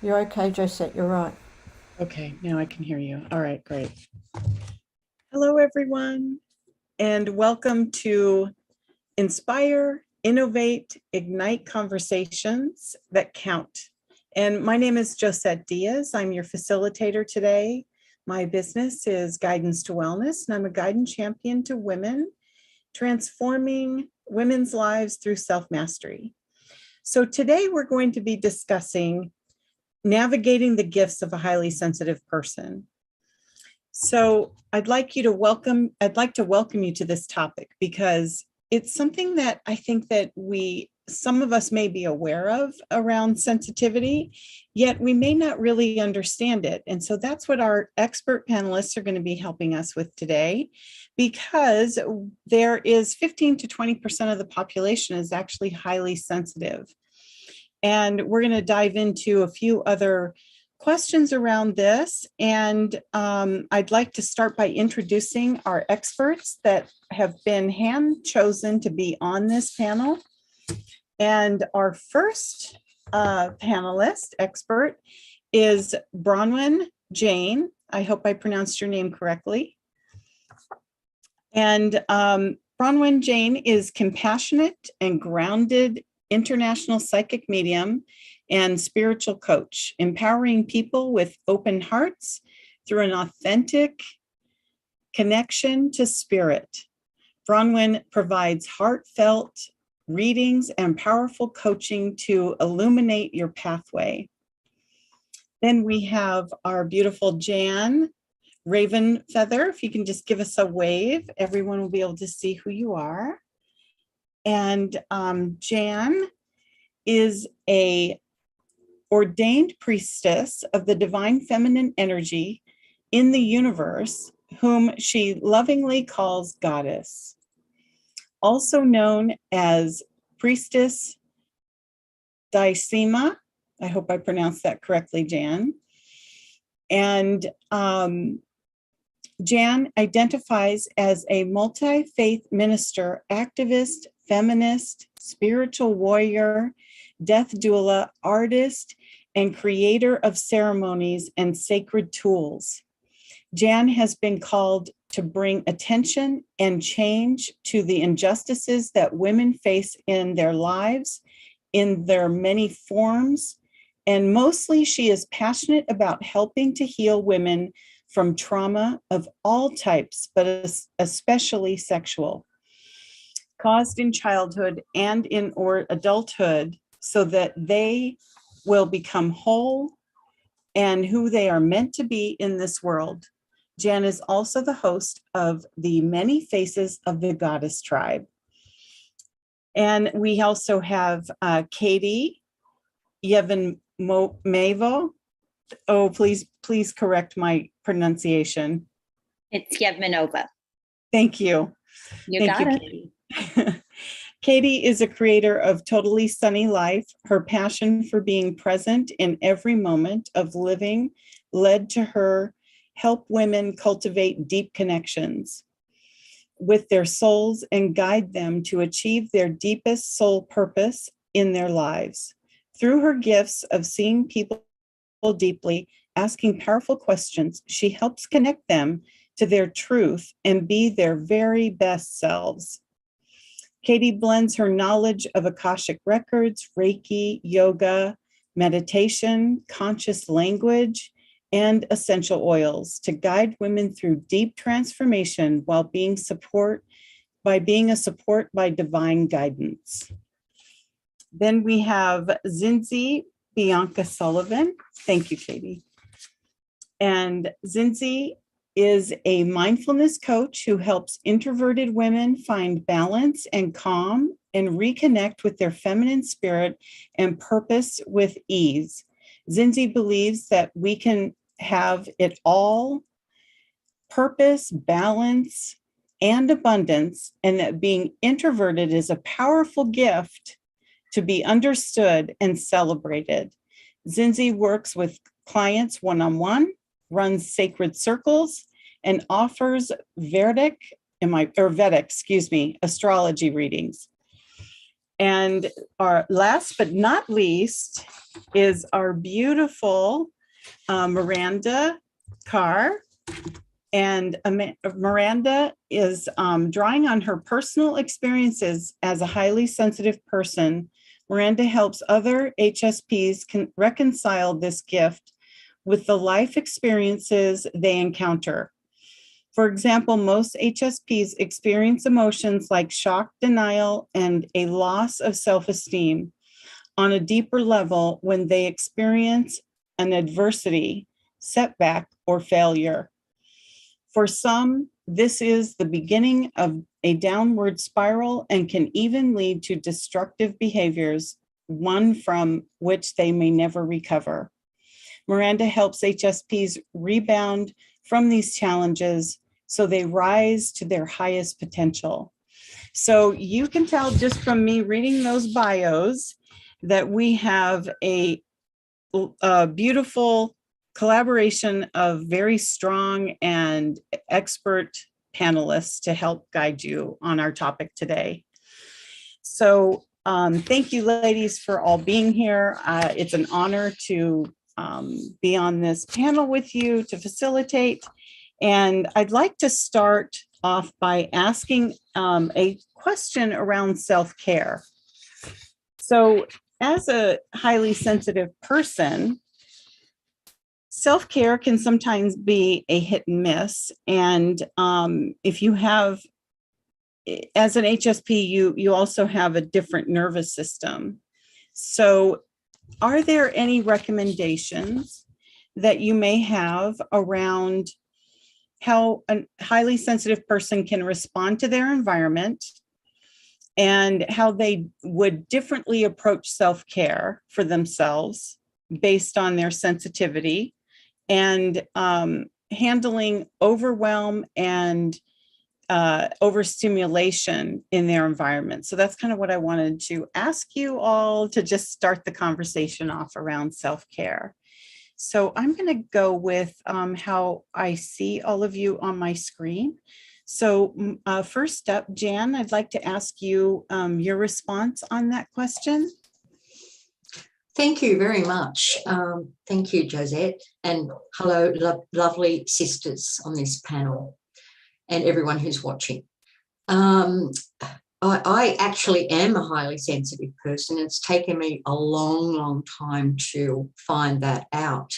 You're okay, Josette, you're right. Okay, now I can hear you. All right, great. Hello, everyone, and welcome to Inspire, Innovate, Ignite Conversations That Count. And my name is Josette Diaz. I'm your facilitator today. My business is Guidance to Wellness, and I'm a guidance champion to women, transforming women's lives through self-mastery. So today we're going to be discussing navigating the gifts of a highly sensitive person. So I'd like to welcome you to this topic because it's something that I think that some of us may be aware of around sensitivity, yet we may not really understand it. And so that's what our expert panelists are going to be helping us with today, because there is 15 to 20% of the population is actually highly sensitive. And we're going to dive into a few other questions around this. And I'd like to start by introducing our experts that have been hand chosen to be on this panel. And our first panelist expert is Bronwyn Jane. I hope I pronounced your name correctly. And Bronwyn Jane is compassionate and grounded international psychic medium and spiritual coach, empowering people with open hearts through an authentic connection to spirit. Bronwyn provides heartfelt readings and powerful coaching to illuminate your pathway. Then we have our beautiful Jan Ravenfeather. If you can just give us a wave, everyone will be able to see who you are. And Jan is a ordained priestess of the divine feminine energy in the universe, whom she lovingly calls goddess, also known as priestess Dicema. I hope I pronounced that correctly, Jan. And Jan identifies as a multi-faith minister, activist, feminist, spiritual warrior, death doula, artist, and creator of ceremonies and sacred tools. Jan has been called to bring attention and change to the injustices that women face in their lives, in their many forms, and mostly she is passionate about helping to heal women from trauma of all types, but especially sexual, caused in childhood and in adulthood, so that they will become whole and who they are meant to be in this world. Jan is also the host of the Many Faces of the Goddess Tribe. And we also have Katie Yevmavo. Oh, please correct my pronunciation. It's Yevmenova. Thank you. You got it. Katie. Katie is a creator of Totally Sunny Life. Her passion for being present in every moment of living led to her help women cultivate deep connections with their souls and guide them to achieve their deepest soul purpose in their lives. Through her gifts of seeing people deeply, asking powerful questions, she helps connect them to their truth and be their very best selves. Katie blends her knowledge of Akashic records, Reiki, yoga, meditation, conscious language, and essential oils to guide women through deep transformation while being a support by divine guidance. Then we have Zinzi Bianca Sullivan. Thank you, Katie. And Zinzi is a mindfulness coach who helps introverted women find balance and calm and reconnect with their feminine spirit and purpose with ease. Zinzi believes that we can have it all: purpose, balance, and abundance, and that being introverted is a powerful gift to be understood and celebrated. Zinzi works with clients one-on-one, runs sacred circles, and offers Vedic astrology readings. And our last but not least is our beautiful Miranda Carr. And Miranda is drawing on her personal experiences as a highly sensitive person. Miranda helps other HSPs reconcile this gift with the life experiences they encounter. For example, most HSPs experience emotions like shock, denial, and a loss of self-esteem on a deeper level when they experience an adversity, setback, or failure. For some, this is the beginning of a downward spiral and can even lead to destructive behaviors, one from which they may never recover. Miranda helps HSPs rebound from these challenges so they rise to their highest potential. So you can tell just from me reading those bios that we have a beautiful collaboration of very strong and expert panelists to help guide you on our topic today. So thank you, ladies, for all being here. It's an honor to be on this panel with you to facilitate. And I'd like to start off by asking a question around self-care. So as a highly sensitive person, self-care can sometimes be a hit and miss. And if you have, as an HSP, you also have a different nervous system. So are there any recommendations that you may have around how a highly sensitive person can respond to their environment and how they would differently approach self-care for themselves based on their sensitivity and handling overwhelm and overstimulation in their environment? So that's kind of what I wanted to ask you all to just start the conversation off around self-care. So I'm going to go with how I see all of you on my screen. So first up, Jan, I'd like to ask you your response on that question. Thank you very much. Thank you, Josette. And hello, lovely sisters on this panel and everyone who's watching. I actually am a highly sensitive person. It's taken me a long, long time to find that out.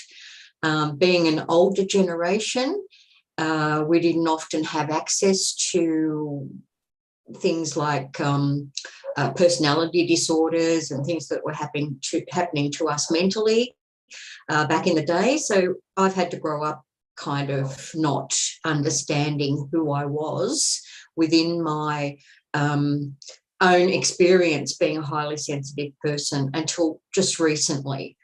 Being an older generation, we didn't often have access to things like personality disorders and things that were happening to us mentally back in the day. So I've had to grow up kind of not understanding who I was within my own experience being a highly sensitive person until just recently,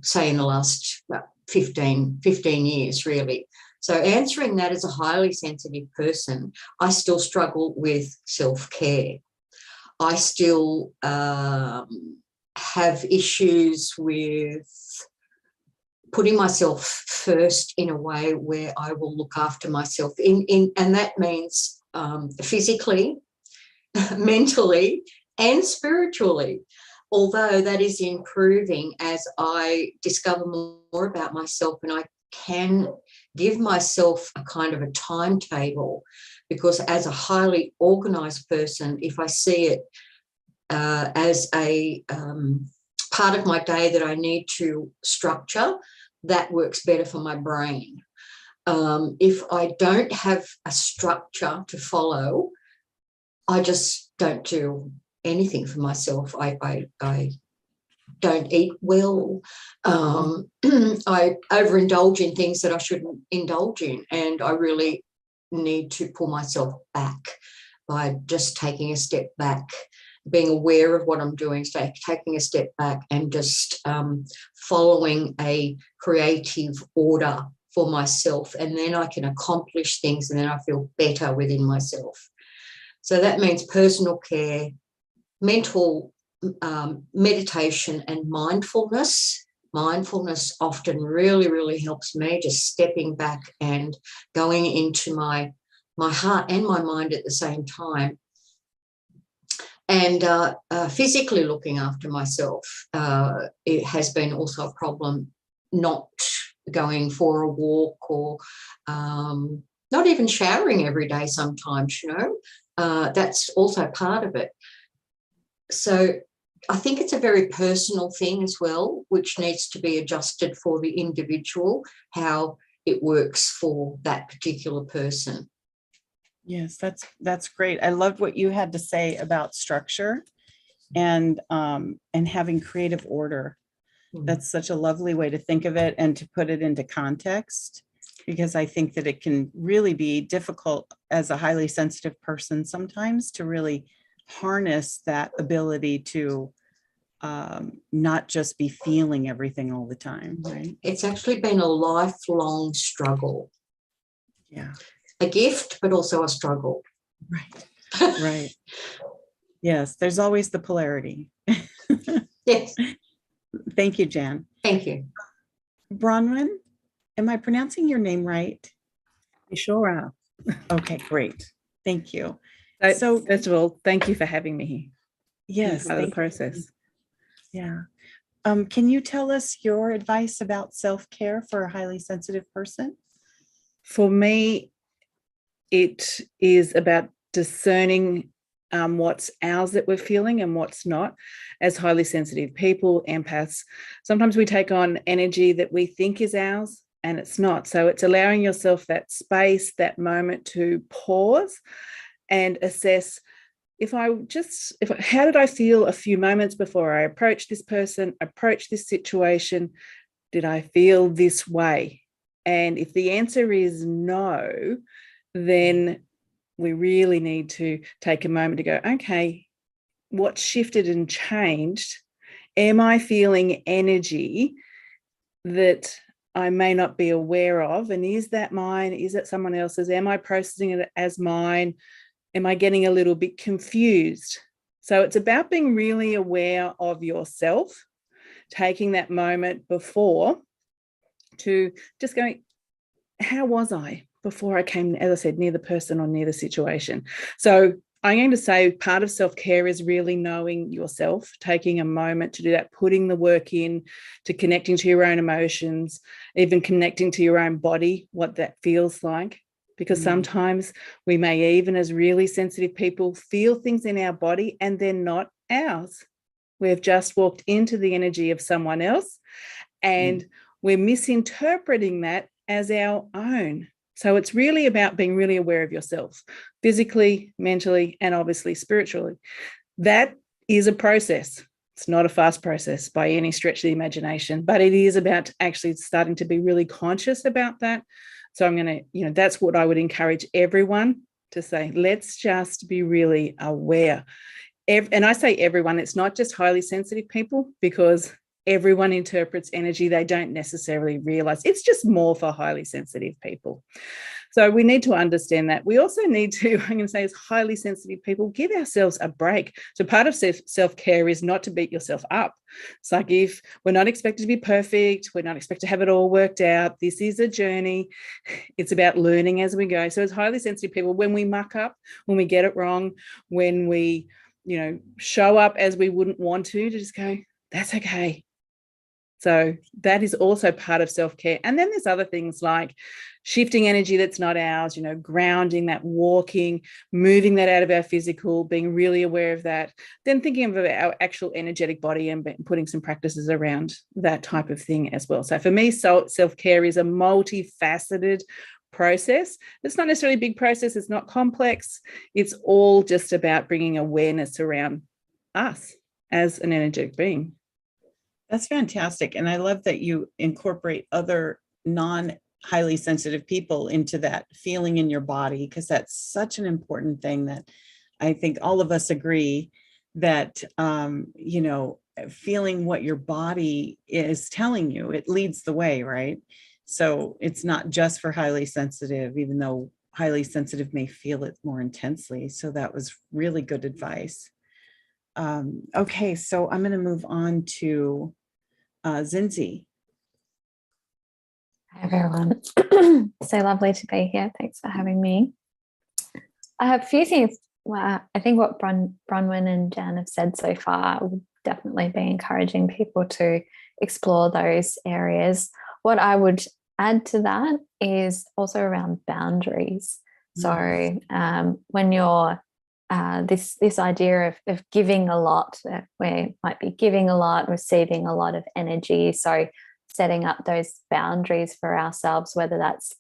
say in the last 15 years, really. So answering that as a highly sensitive person, I still struggle with self-care. I still have issues with putting myself first in a way where I will look after myself and that means physically, mentally, and spiritually. Although that is improving as I discover more about myself and I can give myself a kind of a timetable, because as a highly organised person, if I see it as a part of my day that I need to structure, that works better for my brain. If I don't have a structure to follow, I just don't do anything for myself. I don't eat well. I overindulge in things that I shouldn't indulge in, and I really need to pull myself back by just taking a step back, being aware of what I'm doing, taking a step back and just following a creative order for myself, and then I can accomplish things and then I feel better within myself. So that means personal care, mental meditation and mindfulness. Mindfulness often really, really helps me, just stepping back and going into my heart and my mind at the same time. And physically looking after myself, it has been also a problem, not going for a walk or not even showering every day sometimes, that's also part of it. So I think it's a very personal thing as well, which needs to be adjusted for the individual, how it works for that particular person. Yes, that's great. I loved what you had to say about structure and having creative order. That's such a lovely way to think of it and to put it into context, because I think that it can really be difficult as a highly sensitive person sometimes to really harness that ability to not just be feeling everything all the time, right? It's actually been a lifelong struggle. Yeah. A gift, but also a struggle. Right. Right. Yes, there's always the polarity. Yes. Thank you, Jan. Thank you. Bronwyn, am I pronouncing your name right? You sure are. Okay, great. Thank you. So first of all, thank you for having me here. Yes, Part of the process. Yeah. Can you tell us your advice about self-care for a highly sensitive person? For me, it is about discerning what's ours that we're feeling and what's not. As highly sensitive people, empaths, sometimes we take on energy that we think is ours and it's not. So it's allowing yourself that space, that moment to pause and assess, how did I feel a few moments before I approached this person, approached this situation? Did I feel this way? And if the answer is no, then we really need to take a moment to go, okay, what shifted and changed? Am I feeling energy that I may not be aware of? And is that mine? Is it someone else's? Am I processing it as mine? Am I getting a little bit confused? So it's about being really aware of yourself, taking that moment before to just go, how was I before I came, as I said, near the person or near the situation? So I'm going to say part of self-care is really knowing yourself, taking a moment to do that, putting the work in, to connecting to your own emotions, even connecting to your own body, what that feels like. Because sometimes we may, even as really sensitive people, feel things in our body and they're not ours. We've just walked into the energy of someone else and we're misinterpreting that as our own. So it's really about being really aware of yourself, physically, mentally, and obviously spiritually. That is a process. It's not a fast process by any stretch of the imagination, but it is about actually starting to be really conscious about that. So I'm going to, that's what I would encourage everyone to say, let's just be really aware. And I say everyone, it's not just highly sensitive people, because everyone interprets energy they don't necessarily realize. It's just more for highly sensitive people. So we need to understand that. We also need to, I'm going to say, as highly sensitive people, give ourselves a break. So part of self-care is not to beat yourself up. It's like, if we're not expected to be perfect, we're not expected to have it all worked out. This is a journey. It's about learning as we go. So as highly sensitive people, when we muck up, when we get it wrong, when we, show up as we wouldn't want to just go, that's okay. So that is also part of self-care. And then there's other things like shifting energy that's not ours, grounding, that walking, moving that out of our physical, being really aware of that, then thinking of our actual energetic body and putting some practices around that type of thing as well. So for me, self-care is a multifaceted process. It's not necessarily a big process. It's not complex. It's all just about bringing awareness around us as an energetic being. That's fantastic. And I love that you incorporate other non-highly sensitive people into that feeling in your body, because that's such an important thing that I think all of us agree that, feeling what your body is telling you, it leads the way, right? So it's not just for highly sensitive, even though highly sensitive may feel it more intensely. So that was really good advice. Okay, so I'm going to move on to Zinzi. Hi, everyone. So lovely to be here. Thanks for having me. I have a few things Well, I think what Bronwyn and Jan have said so far would definitely be encouraging people to explore those areas. What I would add to that is also around boundaries. So when you're this idea of giving a lot, we might be giving a lot, receiving a lot of energy. So setting up those boundaries for ourselves, whether that's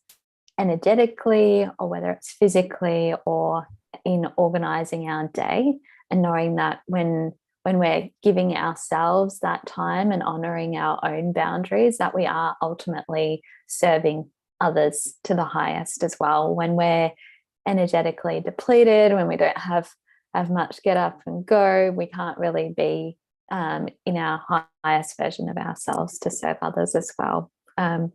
energetically or whether it's physically or in organizing our day, and knowing that when we're giving ourselves that time and honoring our own boundaries, that we are ultimately serving others to the highest as well. When we're energetically depleted, when we don't have much get up and go, we can't really be in our highest version of ourselves to serve others as well. And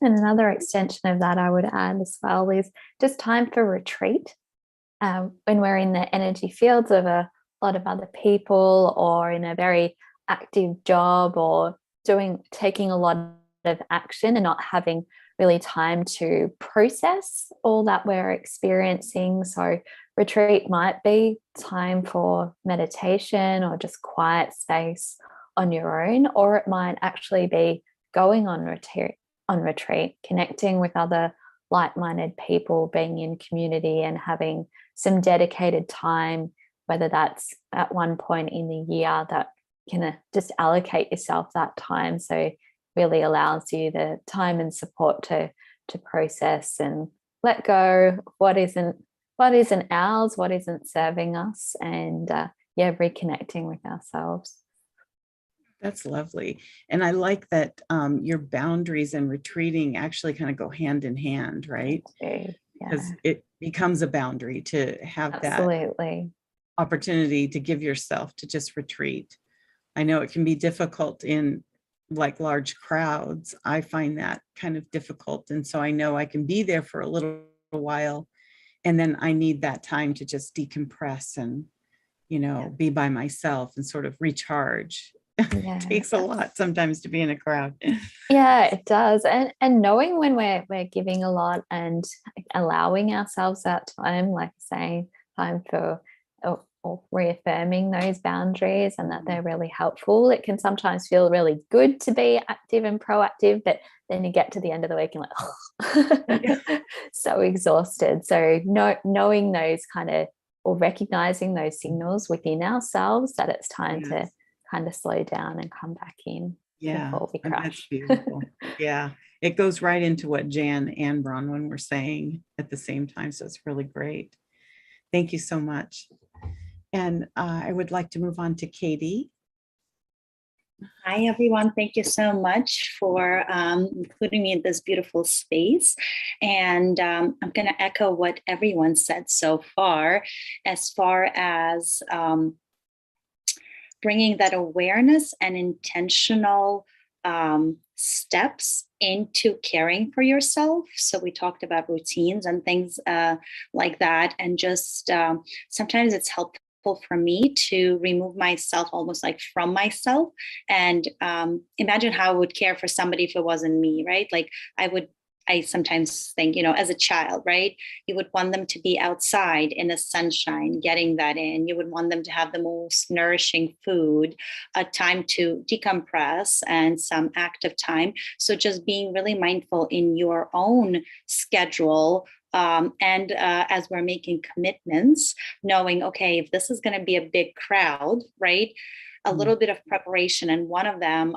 another extension of that I would add as well is just time for retreat. When we're in the energy fields of a lot of other people, or in a very active job, or taking a lot of action and not having really time to process all that we're experiencing. So retreat might be time for meditation or just quiet space on your own, or it might actually be going on retreat, connecting with other like-minded people, being in community and having some dedicated time, whether that's at one point in the year that can just allocate yourself that time. So really allows you the time and support to process and let go of what isn't ours, what isn't serving us, and reconnecting with ourselves. That's lovely. And I like that your boundaries and retreating actually kind of go hand in hand, right? Because it becomes a boundary to have that opportunity to give yourself to just retreat. I know it can be difficult in like large crowds. I find that kind of difficult. And so I know I can be there for a little while, and then I need that time to just decompress and, be by myself and sort of recharge. It takes a lot sometimes to be in a crowd. Yeah, it does. And knowing when we're giving a lot and allowing ourselves that time, like saying time for or reaffirming those boundaries and that they're really helpful. It can sometimes feel really good to be active and proactive, but then you get to the end of the week and so exhausted. So knowing those kind of, or recognizing those signals within ourselves that it's time to kind of slow down and come back in before we crash. That's beautiful. Yeah, it goes right into what Jan and Bronwyn were saying at the same time. So it's really great. Thank you so much. And I would like to move on to Katie. Hi, everyone. Thank you so much for including me in this beautiful space. And I'm going to echo what everyone said so far as bringing that awareness and intentional steps into caring for yourself. So we talked about routines and things like that. And just sometimes it's helpful for me to remove myself almost like from myself and imagine how I would care for somebody if it wasn't me, right? Like I sometimes think, as a child, right? You would want them to be outside in the sunshine, getting that in. You would want them to have the most nourishing food, a time to decompress, and some active time. So just being really mindful in your own schedule. And as we're making commitments, knowing, okay, if this is going to be a big crowd, right? A little bit of preparation. And one of them,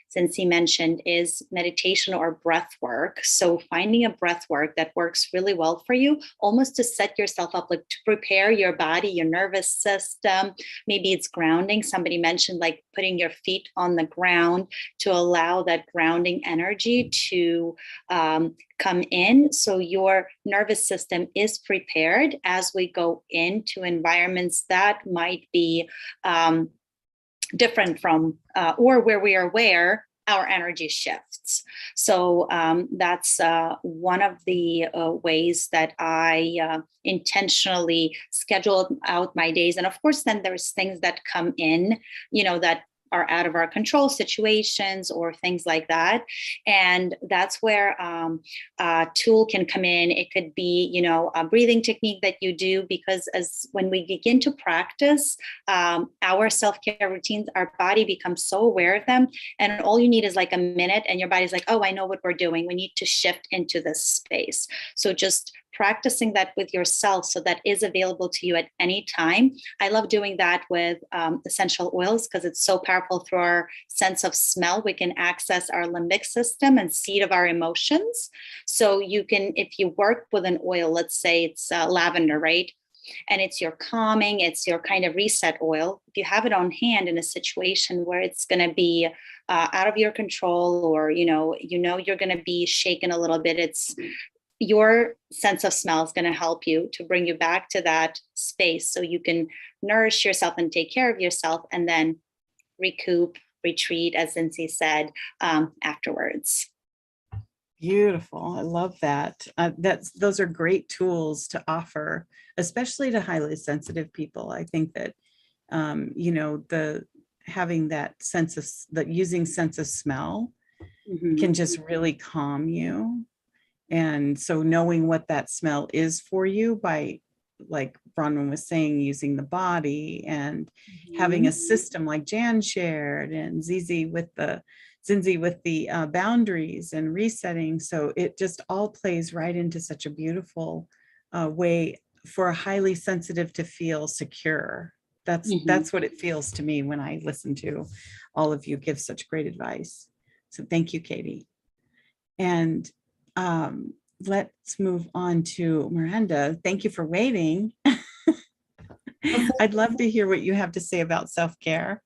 since he mentioned, is meditation or breath work. So finding a breath work that works really well for you, almost to set yourself up, like to prepare your body, your nervous system. Maybe it's grounding. Somebody mentioned like putting your feet on the ground to allow that grounding energy to come in. So your nervous system is prepared as we go into environments that might be different from or where we are aware our energy shifts. So that's one of the ways that I intentionally schedule out my days. And of course, then there's things that come in, that are out of our control situations or things like that. And that's where a tool can come in. It could be, a breathing technique that you do, because when we begin to practice our self-care routines, our body becomes so aware of them. And all you need is like a minute and your body's like, oh, I know what we're doing. We need to shift into this space. So just practicing that with yourself, so that is available to you at any time. I love doing that with essential oils, because it's so powerful. Through our sense of smell, we can access our limbic system and seat of our emotions. So you can, if you work with an oil, let's say it's lavender, right? And it's your calming, it's your kind of reset oil. If you have it on hand in a situation where it's going to be out of your control, or you're going to be shaken a little bit, it's your sense of smell is going to help you to bring you back to that space, so you can nourish yourself and take care of yourself, and then recoup, retreat, as Zinzi said, afterwards. Beautiful. I love that. Those are great tools to offer, especially to highly sensitive people. I think that, having that using sense of smell can just really calm you. And so knowing what that smell is for you by, like Bronwyn was saying, using the body and having a system like Jan shared, and Zinzi with the boundaries and resetting. So it just all plays right into such a beautiful way for a highly sensitive to feel secure. That's what it feels to me when I listen to all of you give such great advice. So thank you, Katie. And let's move on to Miranda. Thank you for waiting. I'd love to hear what you have to say about self-care.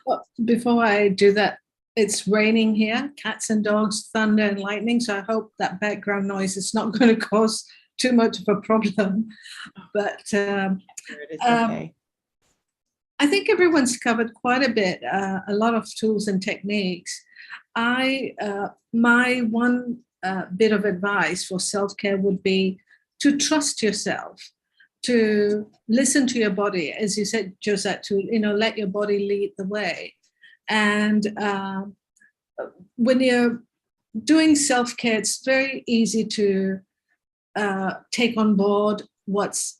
Well, before I do that, it's raining here, cats and dogs, thunder and lightning. So I hope that background noise is not going to cause too much of a problem. But Okay. I think everyone's covered quite a bit, a lot of tools and techniques. My one bit of advice for self-care would be to trust yourself, to listen to your body, as you said, Josette, to let your body lead the way. And when you're doing self-care, it's very easy to take on board what's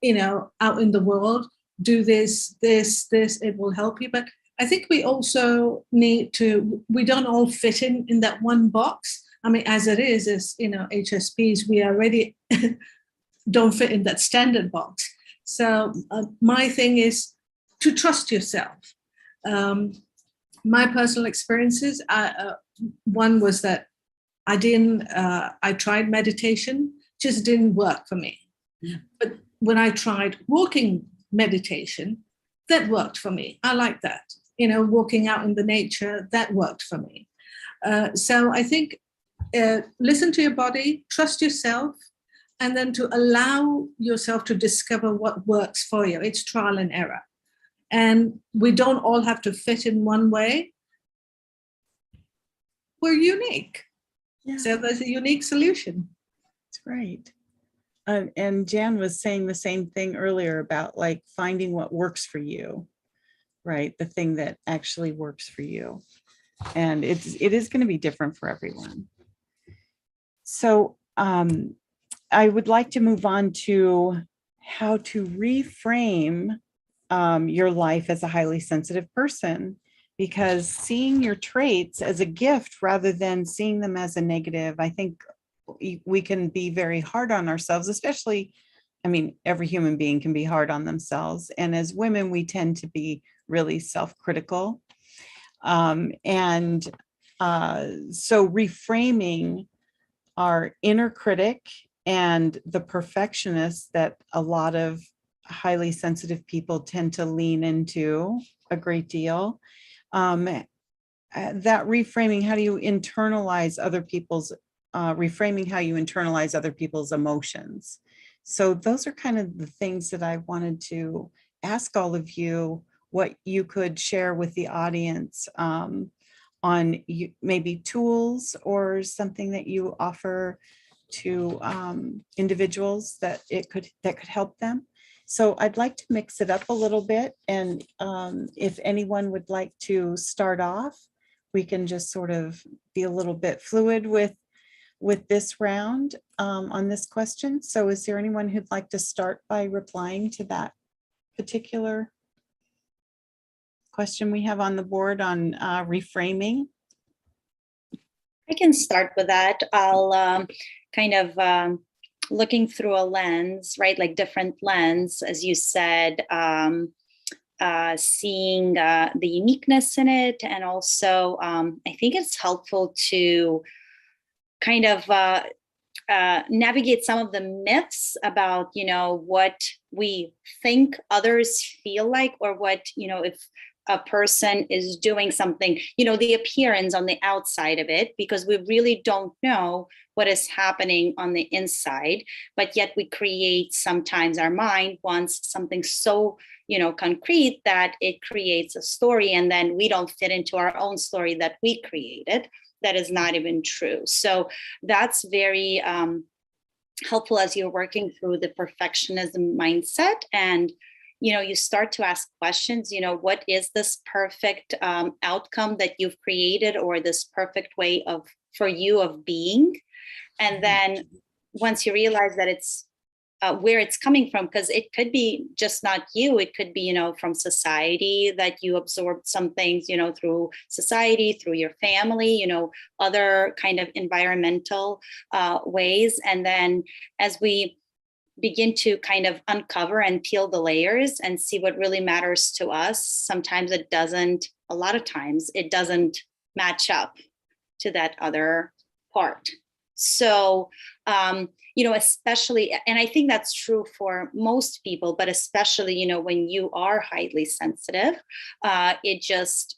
out in the world. Do this, it will help you. But I think we also need to, we don't all fit in that one box. I mean, as it is, as HSPs, we already don't fit in that standard box. So my thing is to trust yourself. My personal experiences, one was that I tried meditation, just didn't work for me. But when I tried walking meditation, that worked for me. I like that. Walking out in the nature, that worked for me. So I think listen to your body, trust yourself, and then to allow yourself to discover what works for you. It's trial and error. And we don't all have to fit in one way. We're unique. Yeah. So there's a unique solution. That's right. And Jan was saying the same thing earlier about like finding what works for you, right? The thing that actually works for you. And it is going to be different for everyone. So I would like to move on to how to reframe your life as a highly sensitive person, because seeing your traits as a gift rather than seeing them as a negative, I think we can be very hard on ourselves, especially, I mean, every human being can be hard on themselves. And as women, we tend to be really self-critical. So reframing our inner critic and the perfectionist that a lot of highly sensitive people tend to lean into a great deal. That reframing, how do you internalize other people's reframing how you internalize other people's emotions. So those are kind of the things that I wanted to ask all of you, what you could share with the audience on maybe tools or something that you offer to individuals that could help them. So I'd like to mix it up a little bit. And if anyone would like to start off, we can just sort of be a little bit fluid with this round on this question. So is there anyone who'd like to start by replying to that particular question we have on the board on reframing? I can start with that. I'll kind of looking through a lens, right? Like different lens, as you said, seeing the uniqueness in it. And also, I think it's helpful to kind of navigate some of the myths about, what we think others feel like, or what, if a person is doing something, the appearance on the outside of it, because we really don't know what is happening on the inside. But yet we create, sometimes our mind wants something so, concrete that it creates a story, and then we don't fit into our own story that we created. That is not even true. So that's very helpful as you're working through the perfectionism mindset, and you start to ask questions. What is this perfect outcome that you've created, or this perfect way for you of being? And then once you realize that it's where it's coming from, because it could be just not you, it could be from society, that you absorbed some things through society, through your family, other kind of environmental ways. And then as we begin to kind of uncover and peel the layers and see what really matters to us, sometimes a lot of times it doesn't match up to that other part. So especially, and I think that's true for most people, but especially, when you are highly sensitive, it just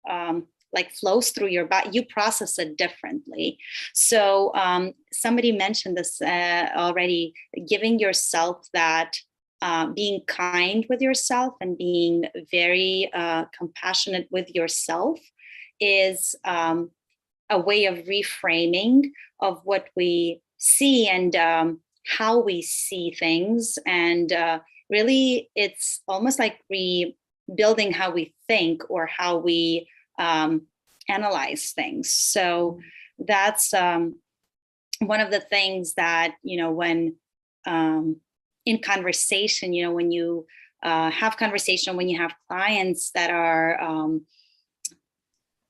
like flows through your body, you process it differently. So somebody mentioned this already, giving yourself that, being kind with yourself and being very compassionate with yourself is a way of reframing of what we see and how we see things. And really, it's almost like rebuilding how we think or how we analyze things. So that's one of the things that, when in conversation, when you have conversation, when you have clients that are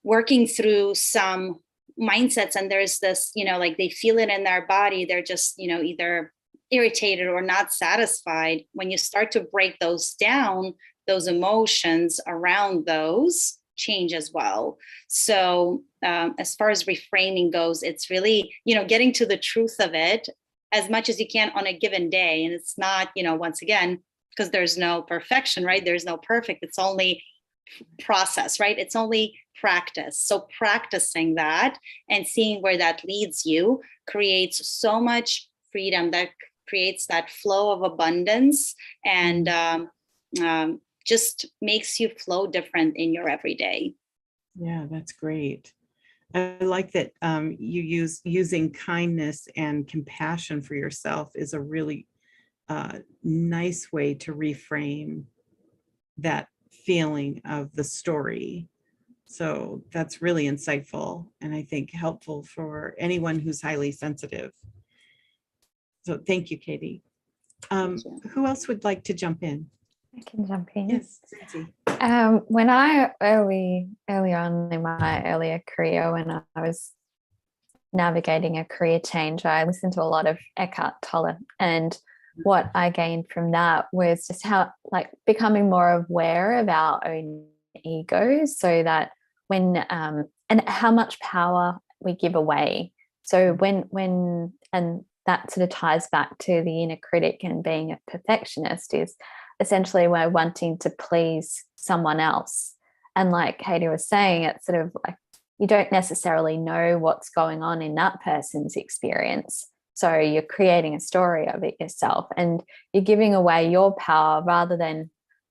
working through some mindsets, and there's this, like they feel it in their body, they're just, either irritated or not satisfied. When you start to break those down, those emotions around those change as well. So as far as reframing goes, it's really, getting to the truth of it as much as you can on a given day. And it's not, once again, because there's no perfection, right? There's no perfect, it's only process, right? It's only practice. So practicing that and seeing where that leads you creates so much freedom, that creates that flow of abundance, and just makes you flow different in your everyday. Yeah, that's great. I like that using kindness and compassion for yourself is a really nice way to reframe that feeling of the story. So that's really insightful, and I think helpful for anyone who's highly sensitive. So thank you, Katie. Who else would like to jump in? I can jump in. Yes, Susie. When I early on in my earlier career, when I was navigating a career change, I listened to a lot of Eckhart Tolle, and what I gained from that was just how, like, becoming more aware of our own egos, so that when and how much power we give away. So when and that sort of ties back to the inner critic and being a perfectionist, is essentially we're wanting to please someone else. And like Katie was saying, it's sort of like you don't necessarily know what's going on in that person's experience. So you're creating a story of it yourself, and you're giving away your power rather than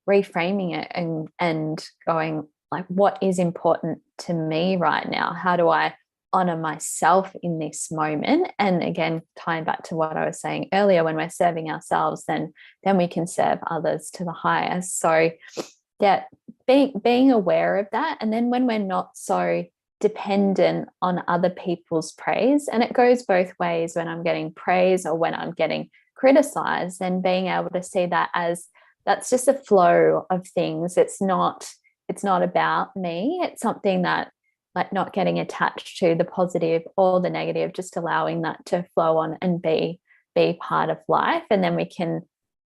reframing it and going like, what is important to me right now? How do I honor myself in this moment. And again, tying back to what I was saying earlier, when we're serving ourselves, then we can serve others to the highest. So that being aware of that. And then when we're not so dependent on other people's praise, and it goes both ways, when I'm getting praise or when I'm getting criticized, and being able to see that as that's just a flow of things. It's not about me. It's something that, like, not getting attached to the positive or the negative, just allowing that to flow on and be part of life. And then we can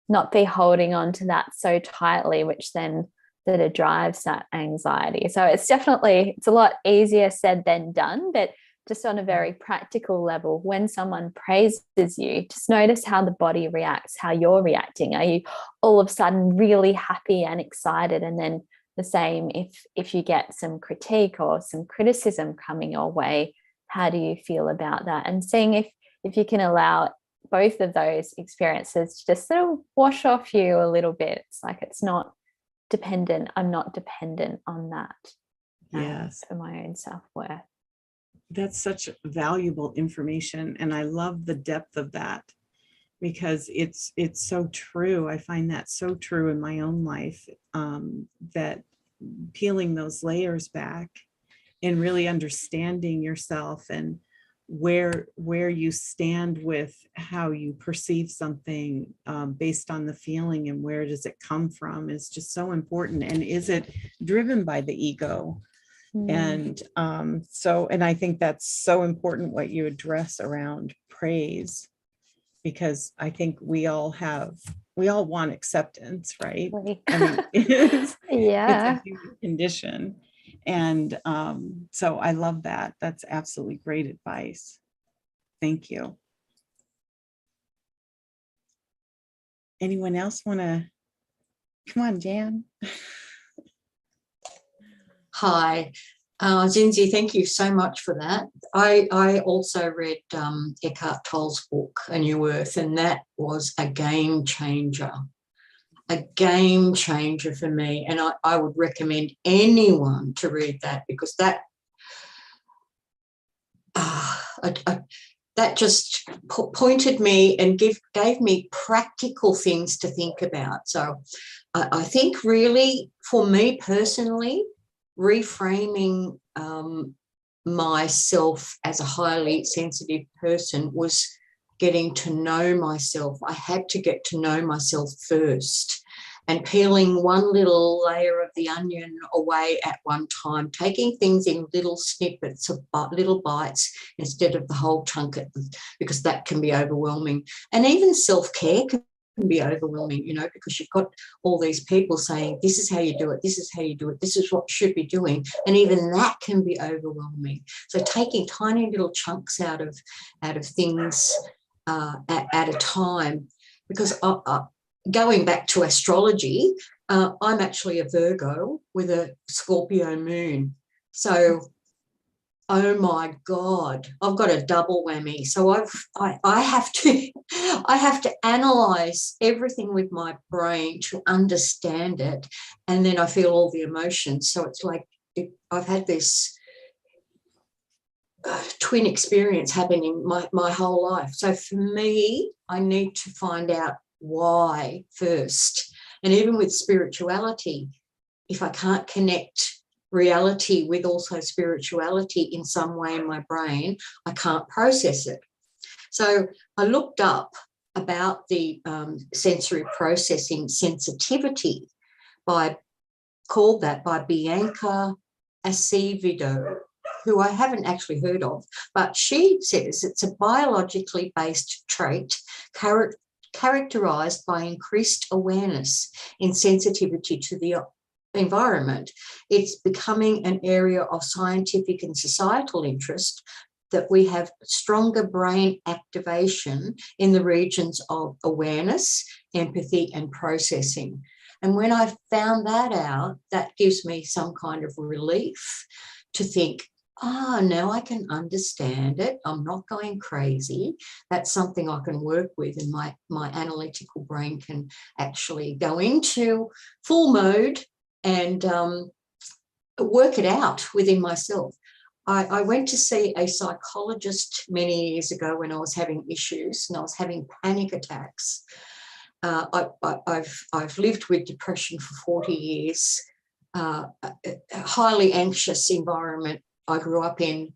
not be holding on to that so tightly, which then that it drives that anxiety. So it's a lot easier said than done, but just on a very practical level, when someone praises you, just notice how the body reacts, how you're reacting. Are you all of a sudden really happy and excited? And then the same if you get some critique or some criticism coming your way, how do you feel about that? And seeing if you can allow both of those experiences to just sort of wash off you a little bit. It's like, it's not dependent. I'm not dependent on that. Yes. For my own self-worth. That's such valuable information. And I love the depth of that, because it's so true. I find that so true in my own life, that peeling those layers back and really understanding yourself and where you stand with how you perceive something, based on the feeling, and where does it come from, is just so important. And is it driven by the ego? And and I think that's so important what you address around praise, because I think we all want acceptance, right? I mean, it's a human condition. And so I love that. That's absolutely great advice. Thank you. Anyone else want to? Come on, Jan. Hi, Zinzi, thank you so much for that. I also read Eckhart Tolle's book, A New Earth, and that was a game changer for me. And I would recommend anyone to read that, because that that just pointed me and gave me practical things to think about. So I think really, for me personally, reframing myself as a highly sensitive person was getting to know myself. I had to get to know myself first, and peeling one little layer of the onion away at one time, taking things in little snippets of little bites instead of the whole chunk, because that can be overwhelming. And even self-care can be overwhelming, because you've got all these people saying, this is how you do it, this is how you do it, this is what you should be doing, and even that can be overwhelming. So taking tiny little chunks out of things at a time, because going back to astrology, I'm actually a Virgo with a Scorpio moon. So oh my God, I've got a double whammy. So I have to analyze everything with my brain to understand it, and then I feel all the emotions. So it's like I've had this twin experience happening my whole life. So for me, I need to find out why first. And even with spirituality, if I can't connect reality with also spirituality in some way in my brain, I can't process it. So I looked up about the sensory processing sensitivity called by Bianca Acevedo, who I haven't actually heard of, but she says it's a biologically based trait characterized by increased awareness in sensitivity to the environment. It's becoming an area of scientific and societal interest that we have stronger brain activation in the regions of awareness, empathy, and processing. And when I found that out, that gives me some kind of relief to think, now I can understand it. I'm not going crazy. That's something I can work with, and my analytical brain can actually go into full mode and work it out within myself. I went to see a psychologist many years ago when I was having issues and I was having panic attacks. I've lived with depression for 40 years, a highly anxious environment I grew up in,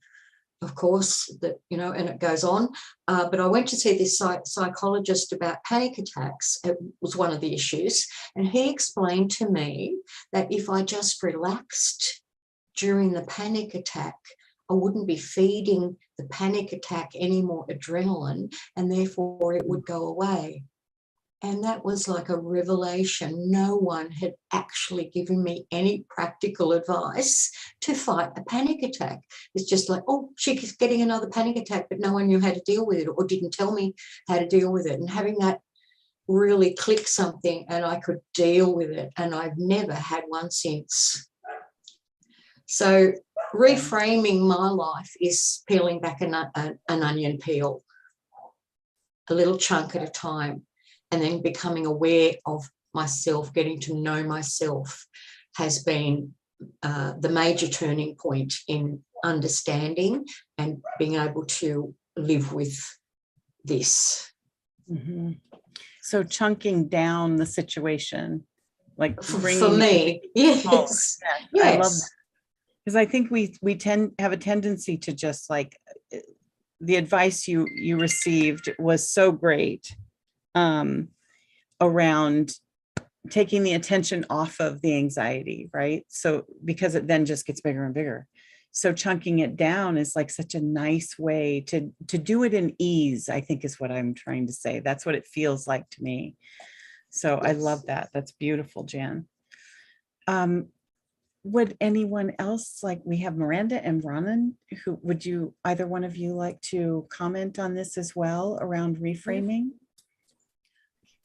of course, that, you know, and it goes on. But I went to see this psychologist about panic attacks. It was one of the issues. And he explained to me that if I just relaxed during the panic attack, I wouldn't be feeding the panic attack any more adrenaline, and therefore it would go away. And that was like a revelation. No one had actually given me any practical advice to fight a panic attack. It's just like, oh, she's getting another panic attack, but no one knew how to deal with it or didn't tell me how to deal with it. And having that really click something, and I could deal with it. And I've never had one since. So reframing my life is peeling back an onion peel, a little chunk at a time, and then becoming aware of myself, getting to know myself has been the major turning point in understanding and being able to live with this. Mm-hmm. So chunking down the situation, like For bringing me, yes. Yes. I love that. Because I think we tend have a tendency to just like, the advice you received was so great around taking the attention off of the anxiety, right? So because it then just gets bigger and bigger. So chunking it down is like such a nice way to do it in ease, I think is what I'm trying to say. That's what it feels like to me. So I love that. That's beautiful, Jan. Would anyone else, like we have Miranda and Ronan, who would you, either one of you like to comment on this as well around reframing?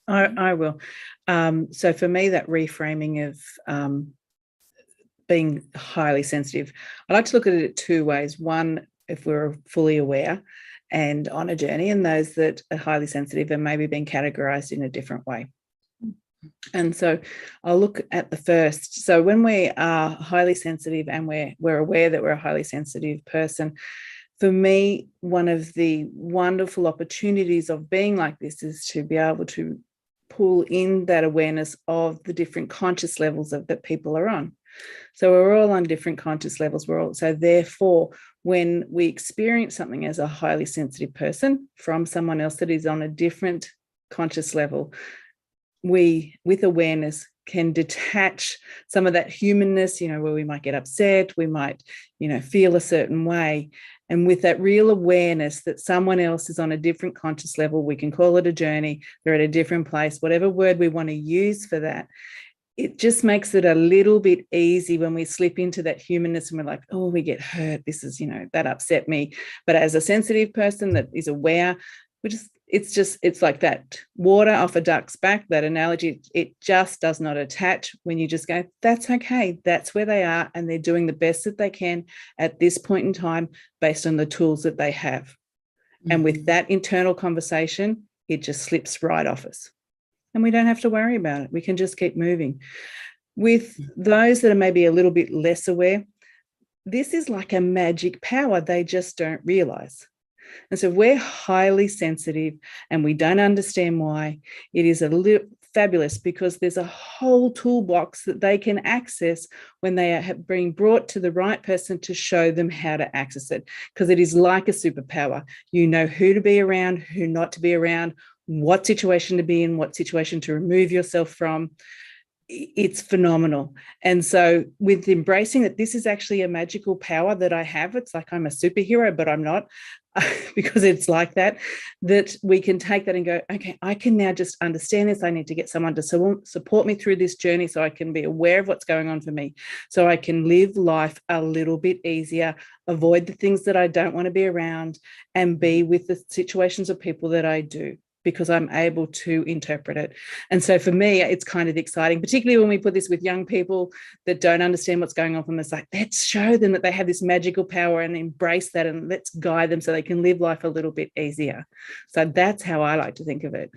I will. So for me, that reframing of being highly sensitive, I like to look at it two ways. One, if we're fully aware and on a journey, and those that are highly sensitive and maybe being categorized in a different way. And so I'll look at the first. So when we are highly sensitive and we're aware that we're a highly sensitive person, for me, one of the wonderful opportunities of being like this is to be able to pull in that awareness of the different conscious levels that people are on. So we're all on different conscious levels. So therefore, when we experience something as a highly sensitive person from someone else that is on a different conscious level, we, with awareness, can detach some of that humanness, you know, where we might get upset, we might, you know, feel a certain way. And with that real awareness that someone else is on a different conscious level, we can call it a journey, they're at a different place, whatever word we want to use for that. It just makes it a little bit easy when we slip into that humanness and we're like, oh, we get hurt. This is, you know, that upset me. But as a sensitive person that is aware, it's like that water off a duck's back, that analogy. It just does not attach when you just go, that's okay. That's where they are. And they're doing the best that they can at this point in time based on the tools that they have. Mm-hmm. And with that internal conversation, it just slips right off us. And we don't have to worry about it. We can just keep moving. With those that are maybe a little bit less aware, this is like a magic power they just don't realize. And so we're highly sensitive and we don't understand why. It is a little fabulous because there's a whole toolbox that they can access when they are being brought to the right person to show them how to access it, because it is like a superpower. You know who to be around, who not to be around, what situation to be in, what situation to remove yourself from. It's phenomenal. And so with embracing that this is actually a magical power that I have, it's like I'm a superhero, but I'm not, because it's like that we can take that and go, okay, I can now just understand this. I need to get someone to support me through this journey so I can be aware of what's going on for me, so I can live life a little bit easier, avoid the things that I don't want to be around, and be with the situations of people that I do, because I'm able to interpret it. And so for me, it's kind of exciting, particularly when we put this with young people that don't understand what's going on from us. Like, let's show them that they have this magical power and embrace that, and let's guide them so they can live life a little bit easier. So that's how I like to think of it.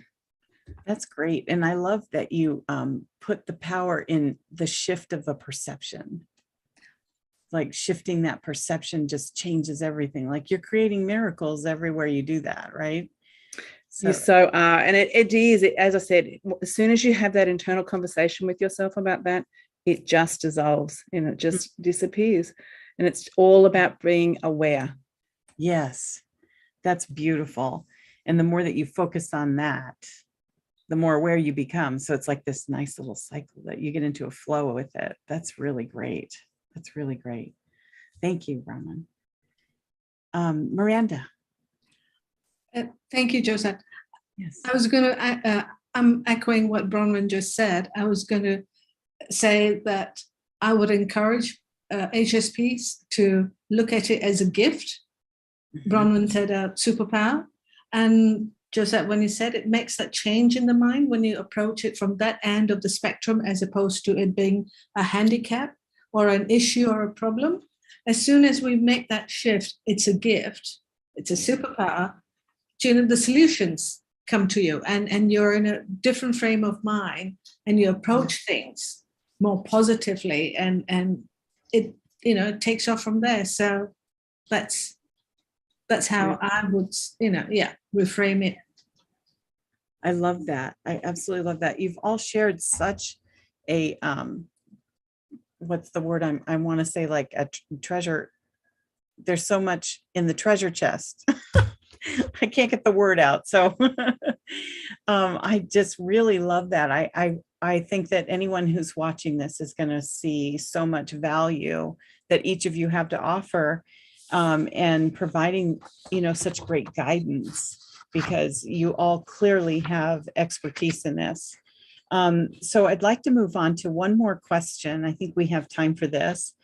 That's great. And I love that you put the power in the shift of a perception. like shifting that perception just changes everything. Like you're creating miracles everywhere you do that, right? You so are. And it is, as I said, as soon as you have that internal conversation with yourself about that, it just dissolves and it just disappears. And it's all about being aware. Yes, that's beautiful. And the more that you focus on that, the more aware you become. So it's like this nice little cycle that you get into a flow with it. That's really great. That's really great. Thank you, Raman. Miranda. Thank you, Josette. Yes. I was going to, I'm echoing what Bronwyn just said. I was going to say that I would encourage HSPs to look at it as a gift. Bronwyn said a superpower. And Josette, when you said it makes that change in the mind when you approach it from that end of the spectrum, as opposed to it being a handicap or an issue or a problem. As soon as we make that shift, it's a gift, it's a superpower. The solutions come to you, and you're in a different frame of mind, and you approach things more positively, and it it takes off from there. So that's how I would reframe it. I love that. I absolutely love that. You've all shared such a what's the word I want to say, like a treasure. There's so much in the treasure chest. I can't get the word out. So I just really love that. I think that anyone who's watching this is going to see so much value that each of you have to offer, and providing, such great guidance, because you all clearly have expertise in this. So I'd like to move on to one more question. I think we have time for this.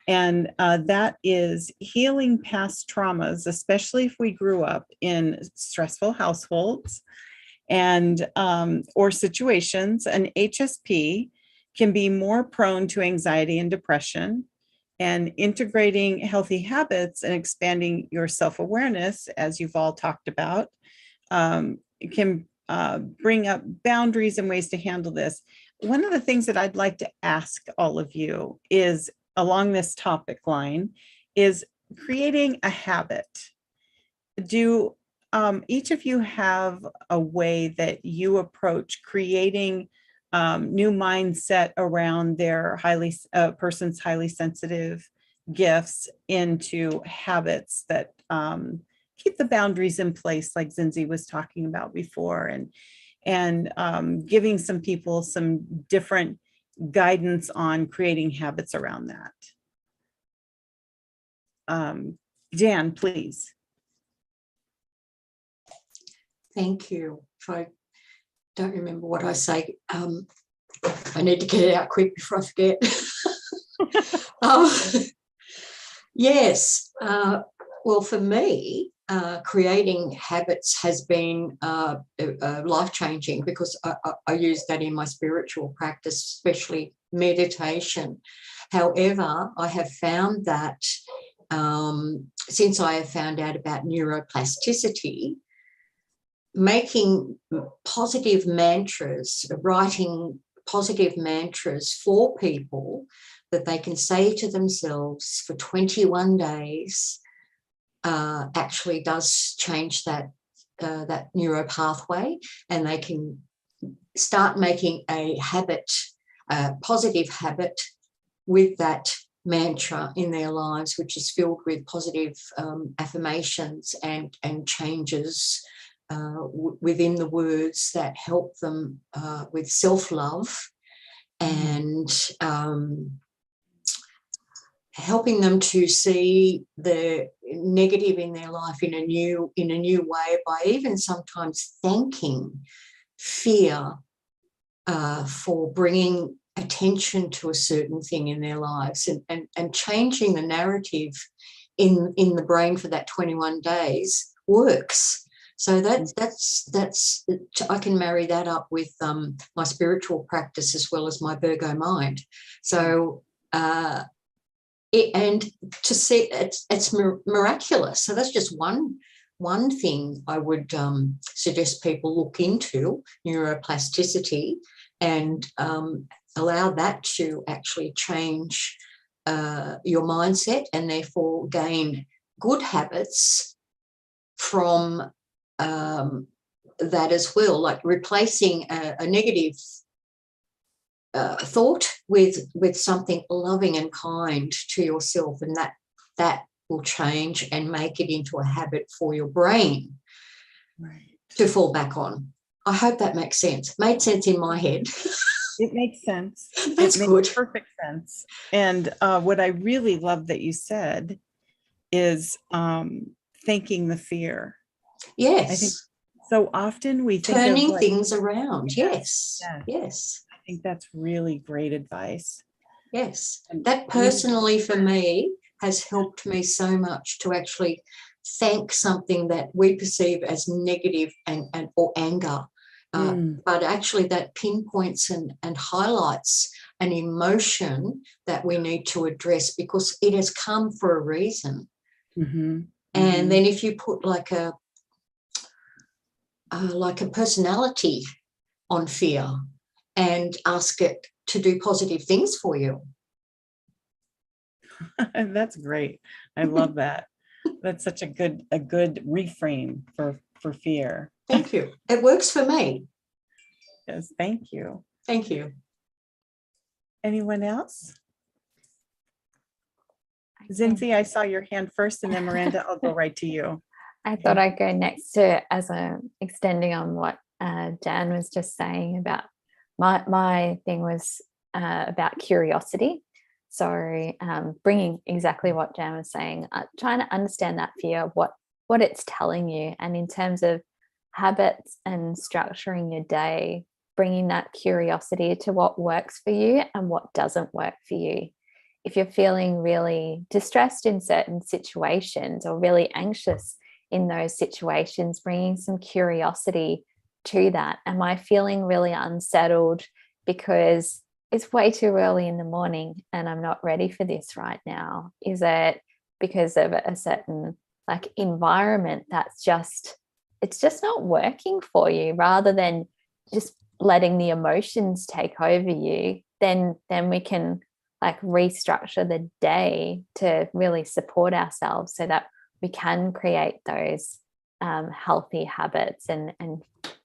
And that is healing past traumas, especially if we grew up in stressful households and or situations. An HSP can be more prone to anxiety and depression, and integrating healthy habits and expanding your self-awareness, as you've all talked about, can bring up boundaries and ways to handle this. One of the things that I'd like to ask all of you is, along this topic line, is creating a habit. Do each of you have a way that you approach creating new mindset around their person's highly sensitive gifts into habits that keep the boundaries in place, like Zinzi was talking about before, and giving some people some different guidance on creating habits around that? Jan, please. Thank you. If I don't remember what I say, I need to get it out quick before I forget. Yes. Well, for me, creating habits has been life-changing, because I use that in my spiritual practice, especially meditation. However, I have found that since I have found out about neuroplasticity, making positive mantras, writing positive mantras for people that they can say to themselves for 21 days actually does change that neuro pathway, and they can start making a habit, a positive habit with that mantra in their lives, which is filled with positive affirmations and changes within the words that help them with self-love and helping them to see the negative in their life in a new way, by even sometimes thanking fear for bringing attention to a certain thing in their lives, and changing the narrative in the brain for that 21 days works. So that's I can marry that up with my spiritual practice as well as my Virgo mind. So and to see it's miraculous. So that's just one thing I would suggest people look into, neuroplasticity, and allow that to actually change your mindset and therefore gain good habits from that as well, like replacing a negative thought with something loving and kind to yourself, and that will change and make it into a habit for your brain to fall back on. I hope that makes sense. Made sense in my head. It makes sense. That's it makes good. Perfect sense. And what I really love that you said is thanking the fear. Yes. I think so often we think turning of like, things around. Yes. yes. Yes. I think that's really great advice. Yes. And That personally for me has helped me so much to actually thank something that we perceive as negative and or anger. But actually that pinpoints and highlights an emotion that we need to address because it has come for a reason. Mm-hmm. And then if you put like a personality on fear and ask it to do positive things for you. That's great. I love that. That's such a good reframe for fear. Thank you. It works for me. Yes, thank you. Thank you. Anyone else? Zinzi, I saw your hand first, and then Miranda, I'll go right to you. I thought I'd go next to, as I'm extending on what Jan was just saying about my thing was about curiosity. So bringing exactly what Jan was saying, trying to understand that fear, what it's telling you, and in terms of habits and structuring your day, bringing that curiosity to what works for you and what doesn't work for you. If you're feeling really distressed in certain situations or really anxious in those situations, bringing some curiosity to that. Am I feeling really unsettled because it's way too early in the morning and I'm not ready for this right now? Is it because of a certain like environment that's it's just not working for you, rather than just letting the emotions take over you? Then we can like restructure the day to really support ourselves so that we can create those healthy habits and